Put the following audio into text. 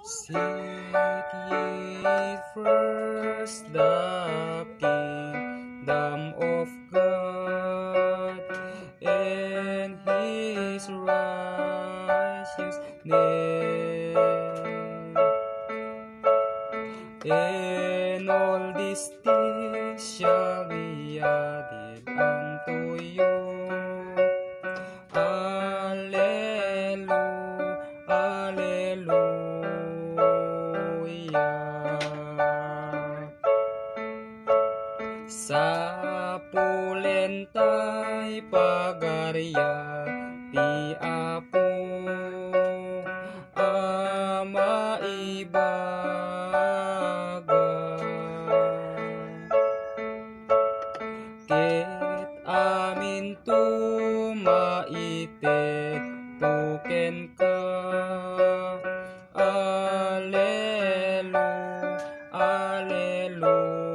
Seek ye first the kingdom of God and His righteousness, and all these things shall be added unto you. Alleluia, alleluia. Sa pulentay pagarya ti Apo ama ibaga, ket amin tumaited tuken ka. Alleluia, alleluia.